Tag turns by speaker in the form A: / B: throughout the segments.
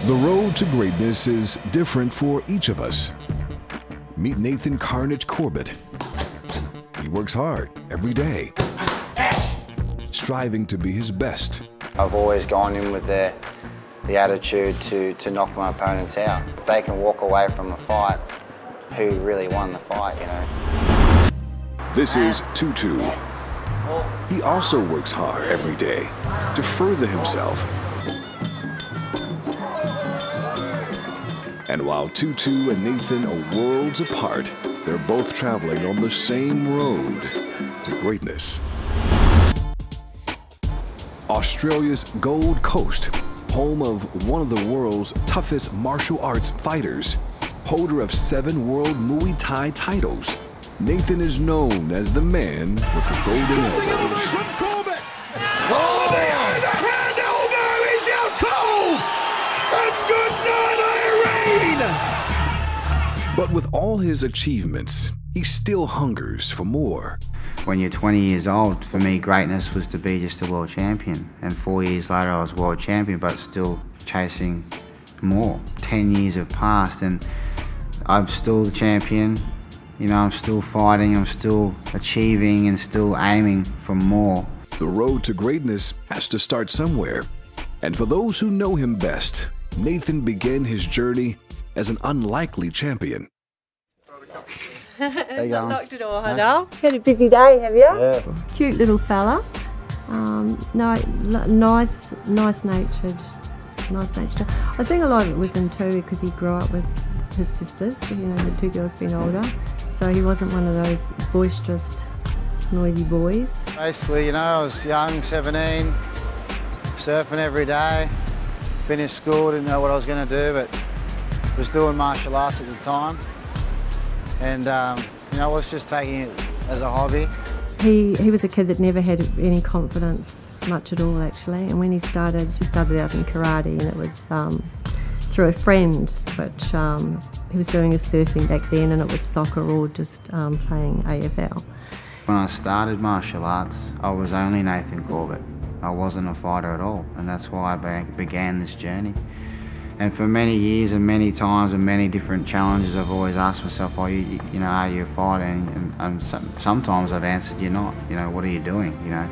A: The road to greatness is different for each of us. Meet Nathan Carnage Corbett. He works hard every day, striving to be his best.
B: I've always gone in with the attitude to knock my opponents out. If they can walk away from a fight, who really won the fight, you know?
A: This is Tutu. He also works hard every day to further himself. And while Tutu and Nathan are worlds apart, they're both traveling on the same road to greatness. Australia's Gold Coast, home of one of the world's toughest martial arts fighters, holder of 7 world Muay Thai titles, Nathan is known as the man with the golden elbows.
C: Oh, the overhand elbow is out cold! That's good night, Irene!
A: But with all his achievements, he still hungers for more.
D: When you're 20 years old, for me, greatness was to be just a world champion. And 4 years later, I was world champion, but still chasing more. 10 years have passed, and I'm still the champion. You know, I'm still fighting, I'm still achieving, and still aiming for more.
A: The road to greatness has to start somewhere. And for those who know him best, Nathan began his journey as an unlikely champion.
E: There you go. Locked it all, huh? Had a busy day, have you?
D: Yeah.
E: Cute little fella. No, nice-natured. I think a lot of it was him too, because he grew up with his sisters. You know, the 2 girls being older, so he wasn't one of those boisterous, noisy boys.
B: Basically, you know, I was young, 17, surfing every day. Finished school, didn't know what I was going to do, but was doing martial arts at the time. And, you know, I was just taking it as a hobby.
E: He was a kid that never had any confidence, much at all actually. And when he started out in karate, and it was through a friend, which he was doing his surfing back then, and it was soccer or just playing AFL.
D: When I started martial arts, I was only Nathan Corbett. I wasn't a fighter at all, and that's why I began this journey. And for many years and many times and many different challenges, I've always asked myself, are you a fighter? And sometimes I've answered, you're not. You know, what are you doing? You know,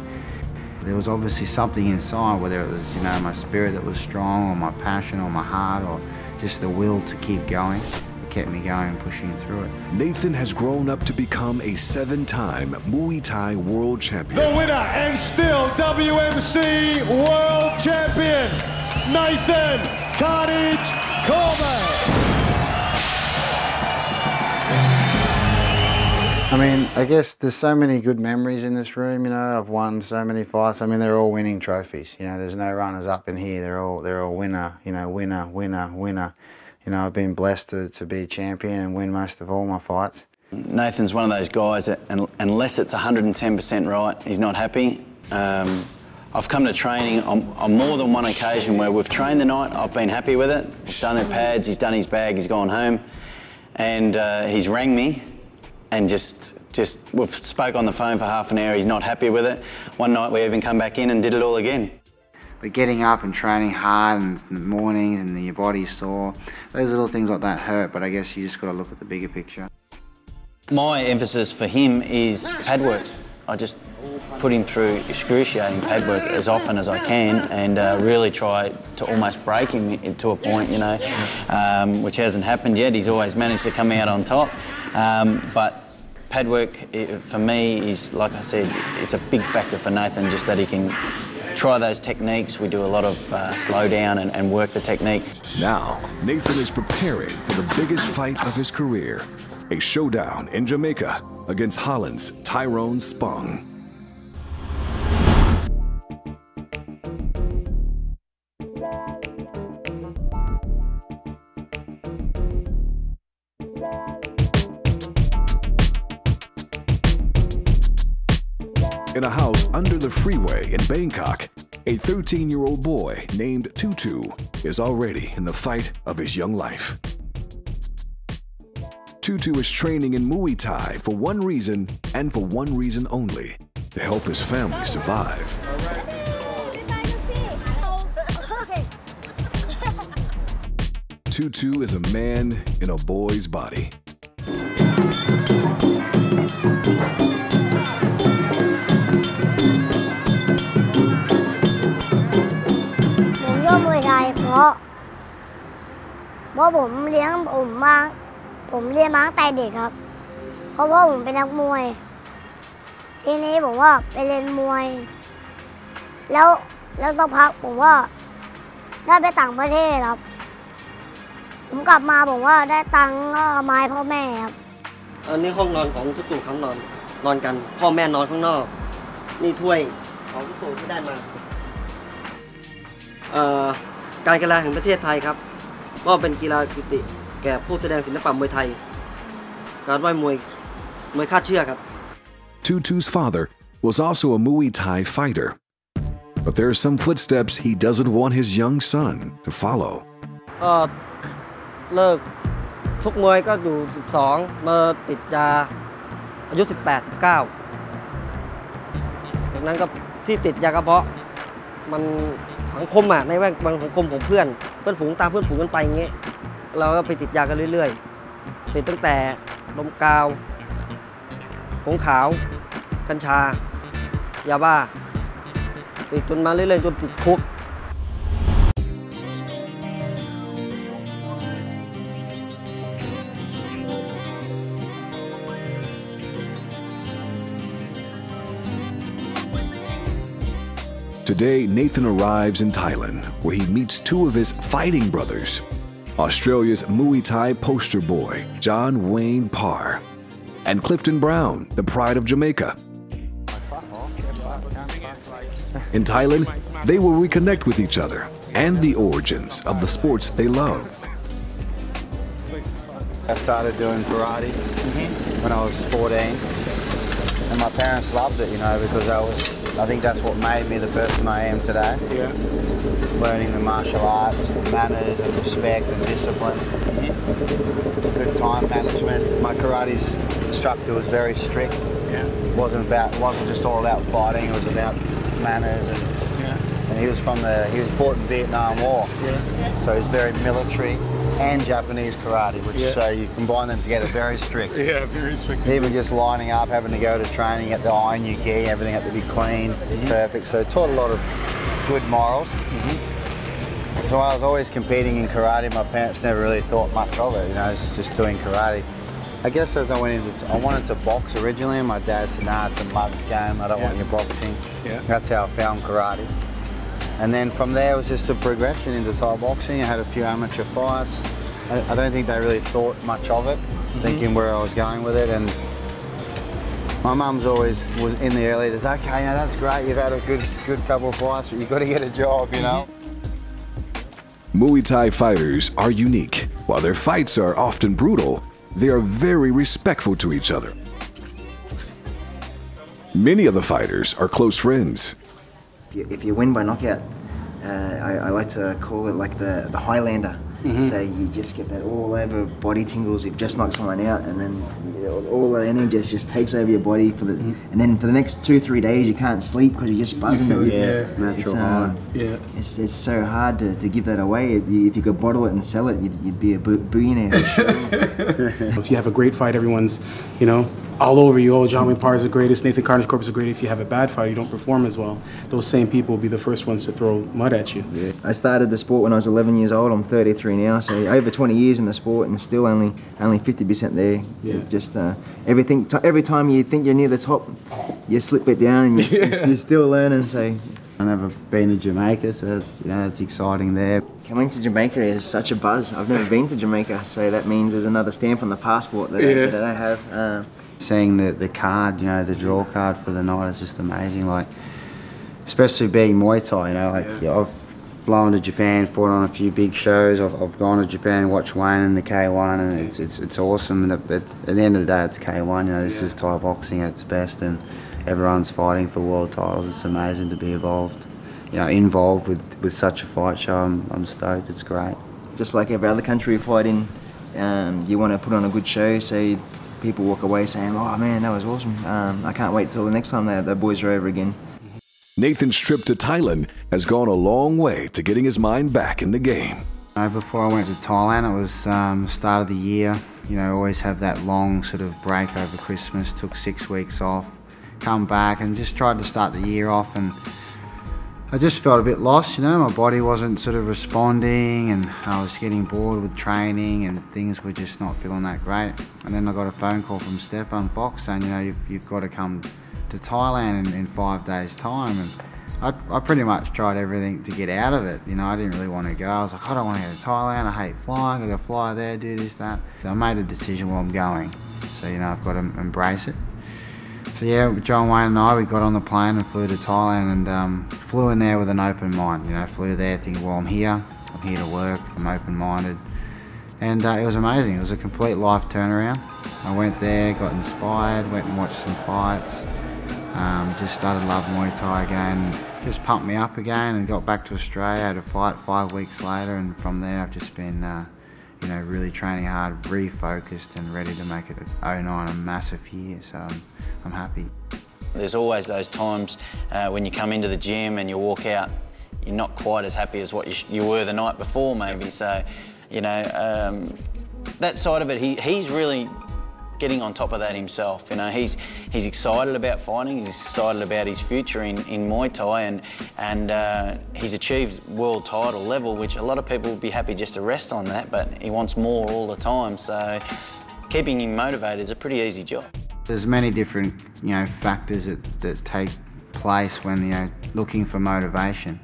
D: there was obviously something inside, whether it was, you know, my spirit that was strong, or my passion, or my heart, or just the will to keep going. It kept me going, pushing through it.
A: Nathan has grown up to become a 7-time Muay Thai world champion.
C: The winner and still WMC world champion, Nathan Carnage Corbett.
B: I mean, I guess there's so many good memories in this room, you know. I've won so many fights. I mean, they're all winning trophies. You know, there's no runners up in here. They're all winner, you know, winner, winner, winner. You know, I've been blessed to be a champion and win most of all my fights.
F: Nathan's one of those guys that, unless it's 110% right, he's not happy. I've come to training on more than one occasion where we've trained the night, I've been happy with it. He's done her pads, he's done his bag, he's gone home, and he's rang me and just we've spoke on the phone for half an hour, he's not happy with it. One night we even come back in and did it all again.
D: But getting up and training hard in the mornings and your body's sore, those little things like that hurt, but I guess you just got to look at the bigger picture.
F: My emphasis for him is pad work. I just put him through excruciating pad work as often as I can, and really try to almost break him to a point, you know, which hasn't happened yet. He's always managed to come out on top. But pad work for me is, like I said, it's a big factor for Nathan, just that he can try those techniques. We do a lot of slow down and work the technique.
A: Now, Nathan is preparing for the biggest fight of his career, a showdown in Jamaica against Holland's Tyrone Spong. In a house under the freeway in Bangkok, a 13-year-old boy named Tutu is already in the fight of his young life. Tutu is training in Muay Thai for one reason, and for one reason only: to help his family survive. Tutu is a man in a boy's body.
G: ผมชอบมวยไทยเพราะผมเลี้ยงผมเรียนมาตั้งแต่เด็กครับเพราะว่าผมเป็นนักมวยทีนี้ผมว่าไปเรียนมวยแล้วสักพักผมว่าได้ไปต่างประเทศครับผมกลับมาผมว่าได้ตังค์ก็มาให้พ่อแม่ครับ
H: อันนี้ห้องนอนของทุกๆครั้งนอนกันพ่อแม่นอนข้างนอกนี่ถ้วยของทุกๆที่ได้มาการกีฬาแห่งประเทศไทยครับก็เป็นกีฬากิตติแก่ผู้แสดงศิลปะมวยไทยการว่ายมวยคาดเชือกครับ
A: Tutu's father was also a Muay Thai fighter, but there are some footsteps he doesn't want his young son to follow.
H: เลิกชกมวยก็อยู่12มาติดยาอายุ18-19จากนั้นก็ที่ติดยากระเพาะมันสังคมในแวดวงสังคมของเพื่อนฝูงตามเพื่อนฝูงกันไปอย่างเงี้ยเราก็ไปติดยากันเรื่อยๆติดตั้งแต่ลมกาวผงขาวกัญชายาบ้าติดจนมาเรื่อยๆจนติดคุก
A: Today, Nathan arrives in Thailand, where he meets two of his fighting brothers, Australia's Muay Thai poster boy, John Wayne Parr, and Clifton Brown, the pride of Jamaica. In Thailand, they will reconnect with each other and the origins of the sports they love.
D: I started doing karate when I was 14, and my parents loved it, you know, because I think that's what made me the person I am today. Yeah. Learning the martial arts, manners and respect and discipline. Good time management. My karate instructor was very strict. Yeah. It wasn't just all about fighting, it was about manners and he was fought in the Vietnam War. Yeah. So he was very military and Japanese karate, which so you combine them together, very strict.
I: Yeah, very strict.
D: Even just lining up, having to go to training, you had to iron your gi, everything had to be clean, perfect. So it taught a lot of good morals. So I was always competing in karate. My parents never really thought much of it, you know, just doing karate. I guess as I wanted to box originally, and my dad said, nah, it's a mug's game, I don't want you boxing. Yeah. That's how I found karate. And then from there it was just a progression into Thai boxing. I had a few amateur fights. I don't think they really thought much of it, thinking where I was going with it. And my mum's always was in the early days, okay, now that's great, you've had a good couple of fights, but you've got to get a job, you know.
A: Muay Thai fighters are unique. While their fights are often brutal, they are very respectful to each other. Many of the fighters are close friends.
J: If you win by knockout, I like to call it like the Highlander. So you just get that all over body tingles. You've just knocked someone out, and then all the energy just takes over your body and then for the next 2-3 days you can't sleep because you're just buzzing.
D: Natural high.
J: It's so hard to give that away. If you could bottle it and sell it, you'd be a billionaire for sure.
I: If you have a great fight, everyone's, you know, all over you. Oh, John Wayne Parr is the greatest, Nathan Carter's Corp is the greatest. If you have a bad fight, you don't perform as well. Those same people will be the first ones to throw mud at you.
J: I started the sport when I was 11 years old. I'm 33 now, so over 20 years in the sport and still only 50% there. Just every time you think you're near the top, you slip it down and you're still learning. So
D: I've never been to Jamaica, so it's exciting there.
J: Coming to Jamaica is such a buzz. I've never been to Jamaica, so that means there's another stamp on the passport that I don't have.
D: Seeing the card, you know, the draw card for the night is just amazing. Like, especially being Muay Thai, you know, like I've flown to Japan, fought on a few big shows. I've gone to Japan, watched Wayne in the K1, and it's awesome. And at the end of the day, it's K1. You know, this is Thai boxing at its best, and everyone's fighting for world titles. It's amazing to be involved with such a fight show. I'm stoked. It's great.
J: Just like every other country we fight in, you want to put on a good show, so people walk away saying, oh man, that was awesome. I can't wait till the next time the boys are over again.
A: Nathan's trip to Thailand has gone a long way to getting his mind back in the game.
D: Before I went to Thailand, it was start of the year. You know, always have that long sort of break over Christmas. Took 6 weeks off, come back and just tried to start the year off, and I just felt a bit lost, you know. My body wasn't sort of responding, and I was getting bored with training, and things were just not feeling that great. And then I got a phone call from Stefan Fox saying, you know, you've got to come to Thailand in 5 days' time. And I pretty much tried everything to get out of it. You know, I didn't really want to go. I was like, I don't want to go to Thailand. I hate flying. I got to fly there, do this, that. So I made a decision, well, I'm going. So, you know, I've got to embrace it. So yeah, John Wayne and I, we got on the plane and flew to Thailand, and flew in there with an open mind. You know, flew there thinking, well, I'm here to work, I'm open-minded. And it was amazing. It was a complete life turnaround. I went there, got inspired, went and watched some fights, just started loving Muay Thai again, just pumped me up again, and got back to Australia. I had a fight 5 weeks later, and from there I've just been you know, really training hard, refocused and ready to make it at 09 a massive year, so I'm happy.
F: There's always those times when you come into the gym and you walk out, you're not quite as happy as what you were the night before maybe, so, you know, that side of it, he's really getting on top of that himself. You know, he's excited about fighting, he's excited about his future in Muay Thai, and he's achieved world title level, which a lot of people would be happy just to rest on that, but he wants more all the time, so keeping him motivated is a pretty easy job.
D: There's many different, you know, factors that take place when, you know, looking for motivation,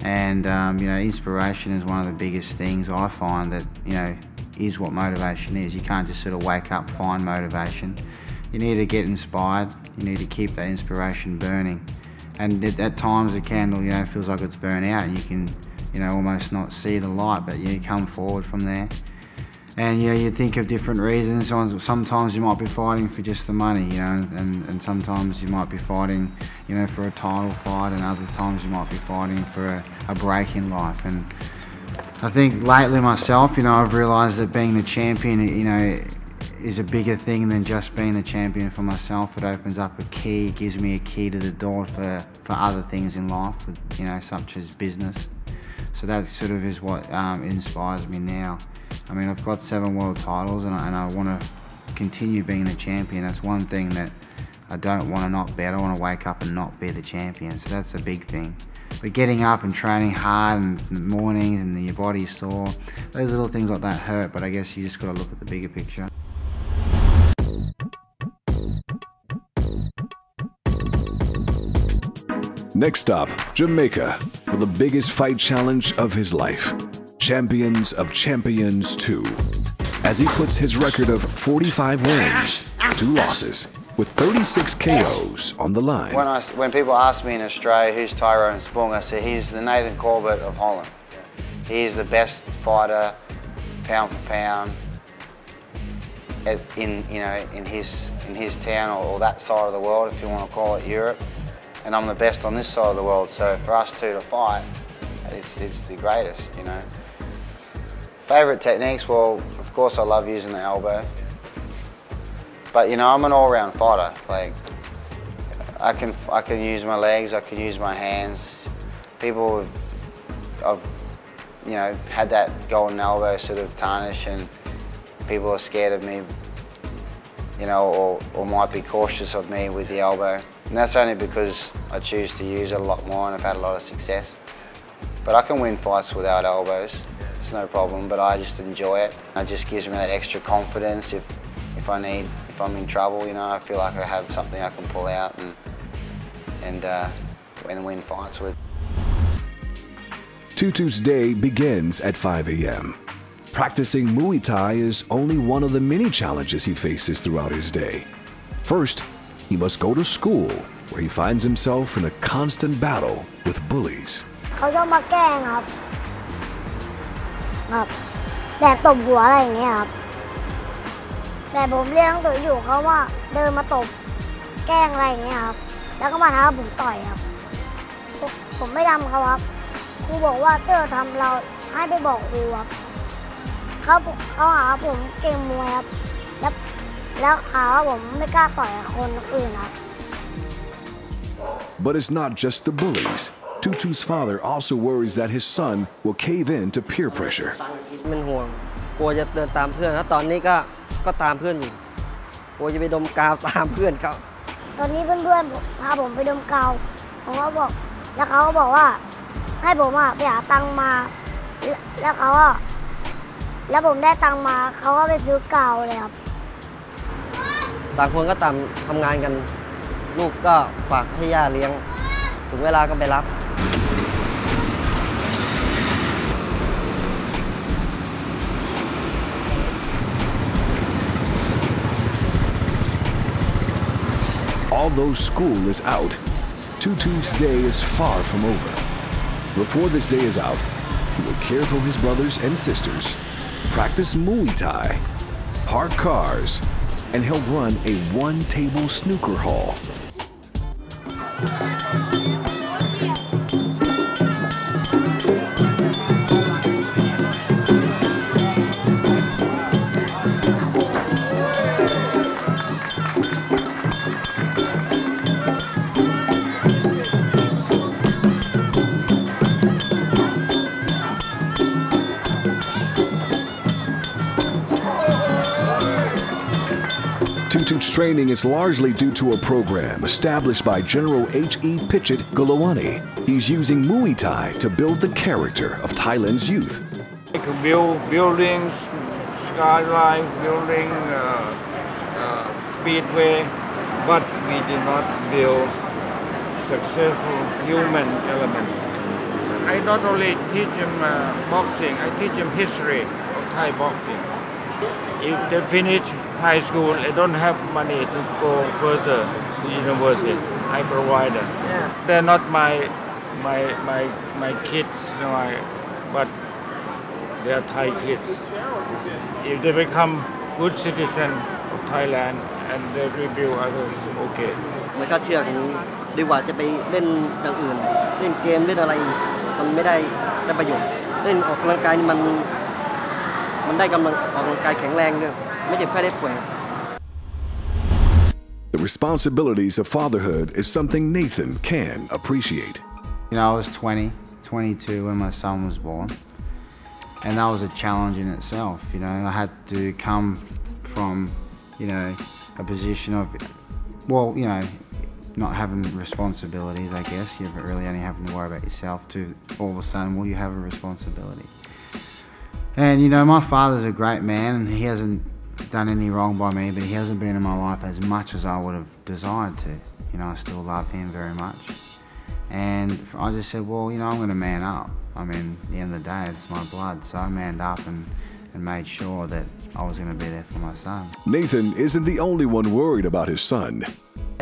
D: and you know, inspiration is one of the biggest things I find that, you know, is what motivation is. You can't just sort of wake up, find motivation. You need to get inspired, you need to keep that inspiration burning. And at times the candle, you know, feels like it's burnt out, and you can, you know, almost not see the light, but you come forward from there. And you know, you think of different reasons. Sometimes you might be fighting for just the money, you know, and sometimes you might be fighting, you know, for a title fight, and other times you might be fighting for a break in life. And I think lately myself, you know, I've realised that being the champion, you know, is a bigger thing than just being the champion for myself. It opens up a key, gives me a key to the door for other things in life, you know, such as business. So that sort of is what inspires me now. I mean, I've got 7 world titles, and I want to continue being the champion. That's one thing that I don't want to not be. I don't want to wake up and not be the champion, so that's a big thing. But getting up and training hard in the mornings and your body's sore, those little things like that hurt, but I guess you just got to look at the bigger picture.
A: Next up, Jamaica, for the biggest fight challenge of his life. Champions of Champions 2, as he puts his record of 45 wins, 2 losses, with 36 KOs on the line.
D: When people ask me in Australia who's Tyrone Spong, I say he's the Nathan Corbett of Holland. He's the best fighter, pound for pound, in his town or that side of the world, if you want to call it Europe. And I'm the best on this side of the world. So for us two to fight, it's the greatest, you know. Favourite techniques, well, of course I love using the elbow. But you know, I'm an all-round fighter. Like, I can use my legs, I can use my hands. People have you know, had that golden elbow sort of tarnish, and people are scared of me, you know, or might be cautious of me with the elbow. And that's only because I choose to use it a lot more, and I've had a lot of success. But I can win fights without elbows. It's no problem, but I just enjoy it. It just gives me that extra confidence if I'm in trouble, you know. I feel like I have something I can pull out and win fights with.
A: Tutu's day begins at 5 a.m. Practicing Muay Thai is only one of the many challenges he faces throughout his day. First, he must go to school, where he finds himself in a constant battle with bullies.
G: เขาชอบมาแกล้งครับแบบตบหัวอะไรอย่างเงี้ยครับแต่ผมเรียนหนังสืออยู่เขาว่าเดินมาตบแกล้งอะไรอย่างเงี้ยครับแล้วก็มาท้าผมต่อยครับผมไม่ทำเขาครับครูบอกว่าเจ้าทำเราให้ไปบอกครูครับเขาหาผมเก่งมวยครับแล้วหาว่าผมไม่กล้าต่อยคนอื่นครับ
A: But it's not just the bullies. Tutu's father also worries that his son will cave in to peer pressure.
H: เป็นห่วงกลัวจะเดินตามเพื่อนนะตอนนี้ก็ตามเพื่อนอยู่กลัวจะไปดมกาวตามเพื่อนเขา
G: ตอนนี้เพื่อนๆพาผมไปดมกาวผมก็บอกแล้วเขาก็บอกว่าให้ผมไปหาตังค์มาแล้วผมได้ตังค์มาเขาก็ไปซื้อกาวเลยครับ
H: ต่างคนก็ต่างทำงานกันลูกก็ฝากให้ย่าเลี้ยงถึงเวลาก็ไปรับ
A: Although school is out, Tutu's day is far from over. Before this day is out, he will care for his brothers and sisters, practice Muay Thai, park cars, and help run a one-table snooker hall. Tutu's training is largely due to a program established by General H.E. Pitchett Gulawani. He's using Muay Thai to build the character of Thailand's youth.
K: Build buildings, skyline, building, speedway, but we did not build successful human element. I not only teach him boxing, I teach him history of Thai boxing. If they finish high school, they don't have money to go further to university. I provide them. Yeah. They're not my kids, but they are Thai kids. If they become good citizen of Thailand and they rebuild others, okay.
H: ไม่ค่าเชื่อกันดีกว่าจะไปเล่นอย่างอื่นเล่นเกมเล่นอะไรมันไม่ได้ประโยชน์เล่นออกกำลังกายนี่มันได้กำลังออกกำลังกายแข็งแรงด้วยไม่เจ็บแค่ได้ป่วย
A: The responsibilities of fatherhood is something Nathan can appreciate.
D: You know, I was 20, 22 when my son was born, and that was a challenge in itself. You know, I had to come from, a position of, not having responsibilities, I guess. You're really only having to worry about yourself to all of a sudden, well, you have a responsibility. And, my father's a great man, and he hasn't done any wrong by me, but he hasn't been in my life as much as I would have desired to. I still love him very much. And I just said, well, I'm going to man up. I mean, at the end of the day, it's my blood. So I manned up and made sure that I was going to be there for my son.
A: Nathan isn't the only one worried about his son.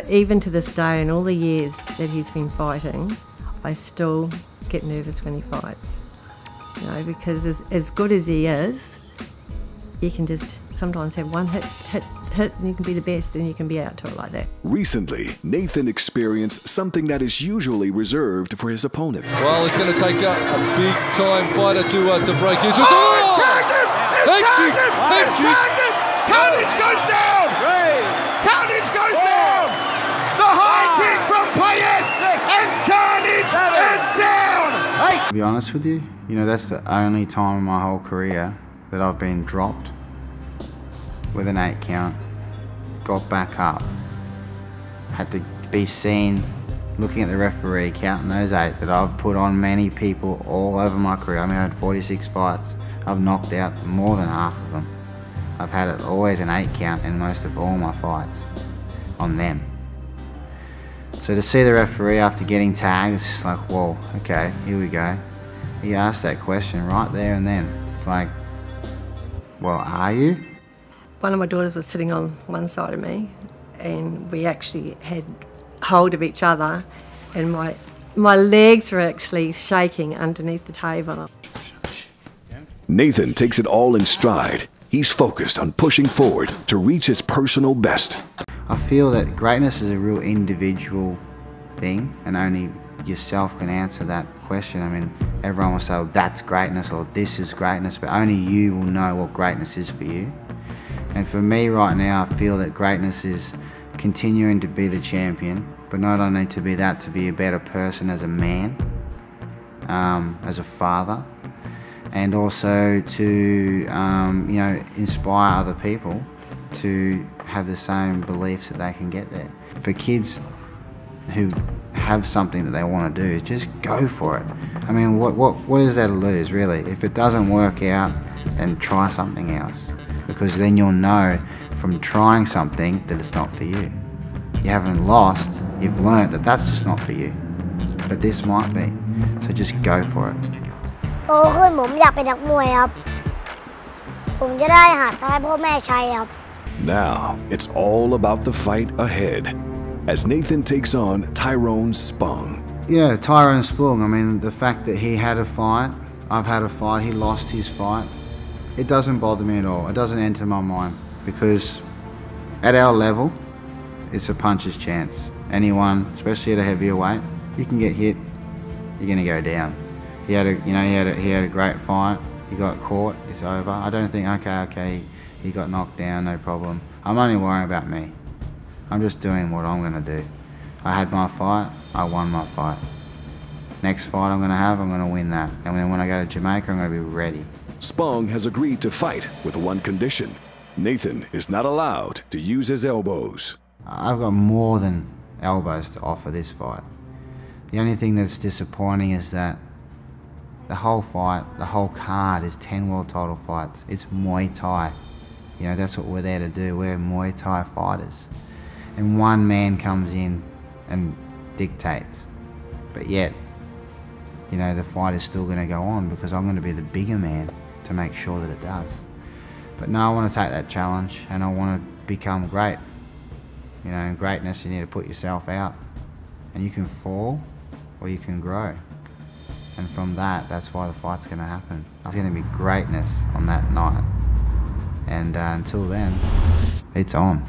E: Even to this day, in all the years that he's been fighting, I still get nervous when he fights. Because as good as he is, you can just sometimes have one hit, and you can be the best, and you can be out to it like that.
A: Recently, Nathan experienced something that is usually reserved for his opponents.
L: Well, it's going to take a big-time fighter to break his...
C: Oh, tagged him! Thank you! Carnage goes down! Carnage goes down! The high kick from Payet! And Carnage is down!
D: To be honest with you, that's the only time in my whole career that I've been dropped with an 8 count, got back up, had to be seen looking at the referee counting those 8 that I've put on many people all over my career. I mean, I had 46 fights. I've knocked out more than half of them. I've had always an 8 count in most of all my fights on them. So to see the referee after getting tagged, it's just like, whoa, okay, here we go. He asked that question right there and then. It's like, well, are you?
E: One of my daughters was sitting on one side of me, and we actually had hold of each other, and my legs were actually shaking underneath the table.
A: Nathan takes it all in stride. He's focused on pushing forward to reach his personal best.
D: I feel that greatness is a real individual thing, and only yourself can answer that question. I mean, everyone will say, well, that's greatness, or this is greatness, but only you will know what greatness is for you. And for me right now, I feel that greatness is continuing to be the champion, but not only to be that, to be a better person as a man, as a father, and also to you know, inspire other people to have the same beliefs that they can get there. For kids who have something that they want to do, just go for it. I mean, what is there to lose, really? If it doesn't work out, then try something else, because then you'll know from trying something that it's not for you. You haven't lost, you've learnt that that's just not for you, but this might be. So just go for it.
G: โตขึ้นผมอยากเป็นนักมวยครับผมจะได้หาท้ายพ่อแม่ชัยครับ
A: Now, it's all about the fight ahead as Nathan takes on Tyrone Spong.
D: Yeah, Tyrone Spong, I mean, the fact that he had a fight, I've had a fight, he lost his fight, it doesn't bother me at all. It doesn't enter my mind, because at our level, it's a puncher's chance. Anyone, especially at a heavier weight, you can get hit, you're going to go down. He had a great fight. He got caught. It's over. I don't think okay. He got knocked down. No problem. I'm only worrying about me. I'm just doing what I'm gonna do. I had my fight. I won my fight. Next fight I'm gonna win that. And then when I go to Jamaica, I'm gonna be ready.
A: Spong has agreed to fight with one condition. Nathan is not allowed to use his elbows.
D: I've got more than elbows to offer this fight. The only thing that's disappointing is that the whole fight, the whole card is 10 world title fights. It's Muay Thai. You know, that's what we're there to do. We're Muay Thai fighters. And one man comes in and dictates. But yet, you know, the fight is still going to go on because I'm going to be the bigger man to make sure that it does. But no, I want to take that challenge and I want to become great. You know, in greatness you need to put yourself out. And you can fall or you can grow. And from that, that's why the fight's going to happen. There's going to be greatness on that night. And until then, it's on.